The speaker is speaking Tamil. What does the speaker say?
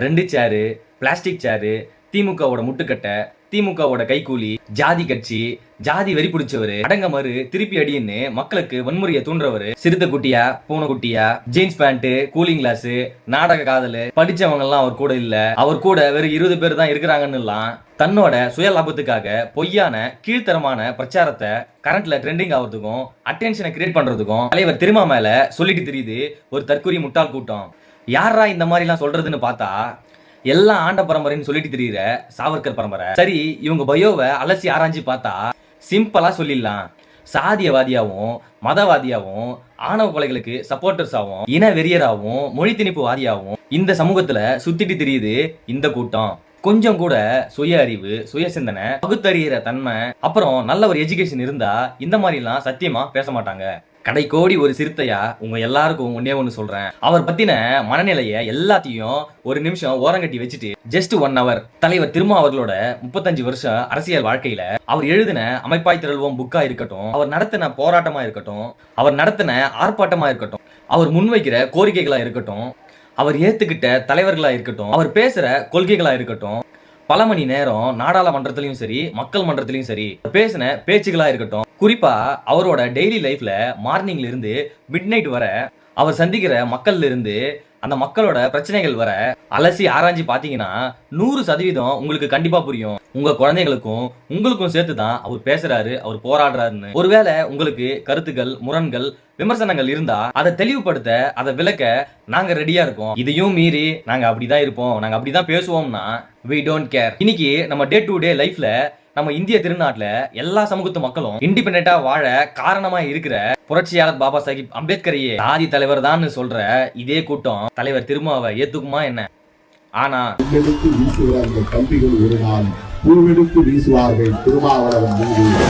2 சேரு, பிளாஸ்டிக் சேரு, திமுகவோட முட்டுக்கட்டை, திமுகவோட கைக்கூலி, ஜாதி கட்சி, ஜாதி வெறி பிடிச்சவரு, அடங்கமறு, திருப்பி அடின்னு மக்களுக்கு வன்முறையை தூண்டுறவரு, சிறுத்தை குட்டியா, பூனை குட்டியா, ஜீன்ஸ் பேண்ட், கூலிங் கிளாஸ், நாடக காதல், படிச்சவங்க எல்லாம் அவர் கூட இல்ல, அவர் கூட வெறும் 20 பேர் தான் இருக்கிறாங்கன்னு எல்லாம் தன்னோட சுய லாபத்துக்காக பொய்யான கீழ்த்தரமான பிரச்சாரத்தை கரண்ட்ல ட்ரெண்டிங் ஆகிறதுக்கும் அட்டென்ஷனை கிரியேட் பண்றதுக்கும் தலைவர் திருமா மேல சொல்லிட்டு தெரியுது ஒரு தற்கொலை முட்டாள் கூட்டம். யாரா இந்த மாதிரி எல்லாம் சொல்றதுன்னு பார்த்தா எல்லாம் ஆண்ட பரம்பரைன்னு சொல்லிட்டு தெரியுற சாவர்கர் பரம்பரை. சரி, இவங்க பயோவை அலசி ஆராய்ச்சி பார்த்தா சிம்பிளா சொல்லிடலாம். சாதியவாதியாவும் மதவாதியாவும் ஆணவ கொலைகளுக்கு சப்போர்ட்டர்ஸாவும் இன வெறியராகவும் மொழி திணிப்பு வாதியாவும் இந்த சமூகத்துல சுத்திட்டு தெரியுது இந்த கூட்டம். கொஞ்சம் கூட சுய அறிவு, சுய சிந்தனை, பகுத்தறிகிற தன்மை, அப்புறம் நல்ல ஒரு எஜுகேஷன் இருந்தா இந்த மாதிரி எல்லாம் சத்தியமா பேச மாட்டாங்க. கடைக்கோடி ஒரு சிறுத்தையா உங்க எல்லாருக்கும் ஒன்னே ஒண்ணு சொல்றேன். அவர் பத்தின மனநிலைய எல்லாத்தையும் ஒரு நிமிஷம் ஓரங்கட்டி வச்சுட்டு ஜஸ்ட் 1 hour தலைவர் திருமா அவர்களோட 35 வருஷம் அரசியல் வாழ்க்கையில அவர் எழுதின அமைப்பாய் திரள்வோம் புக்கா இருக்கட்டும், அவர் நடத்தின போராட்டமா இருக்கட்டும், அவர் நடத்தின ஆர்ப்பாட்டமா இருக்கட்டும், அவர் முன்வைக்கிற கோரிக்கைகளா இருக்கட்டும், அவர் ஏத்துக்கிட்ட தலைவர்களா இருக்கட்டும், அவர் பேசுற கொள்கைகளா இருக்கட்டும், பல மணி நேரம் நாடாளுமன்றத்திலையும் சரி மக்கள் மன்றத்திலையும் சரி பேசின பேச்சுகளா இருக்கட்டும், குறிப்பா அவரோட டெய்லி லைஃப்ல மார்னிங்ல இருந்து மிட் நைட் வர அவர் சந்திக்கிற மக்கள்ல இருந்து அந்த மக்களோட பிரச்சனைகள் வர அலசி ஆராய்ச்சி பாத்தீங்கன்னா 100% உங்களுக்கு கண்டிப்பா புரியும். உங்க குழந்தைகளுக்கும் உங்களுக்கும் சேர்த்து தான் அவர் பேசுறாரு, அவர் போராடுறாருன்னு. ஒருவேளை உங்களுக்கு கருத்துக்கள், முரண்கள், விமர்சனங்கள் இருந்தா அதை தெளிவுபடுத்த, அதை விளக்க நாங்க ரெடியா இருக்கோம். இதையும் மீறி நாங்க அப்படிதான் இருப்போம், நாங்க அப்படிதான் பேசுவோம்னா we don't care. இன்னைக்கு நம்ம டே டு டே லைஃப்ல நம்ம இந்திய திருநாட்டுல எல்லா சமூகத்து மக்களும் இண்டிபெண்டா வாழ காரணமா இருக்கிற புரட்சியாளர் பாபா சாஹிப் அம்பேத்கரையே சாதி தலைவர் தான் சொல்ற இதே கூட்டம் தலைவர் திருமாவை ஏத்துக்குமா என்ன? ஆனா கம்பிகள் ஒரு நாள் பூவெடுத்து வீசுவார்கள் திருமாவளவன் மீது.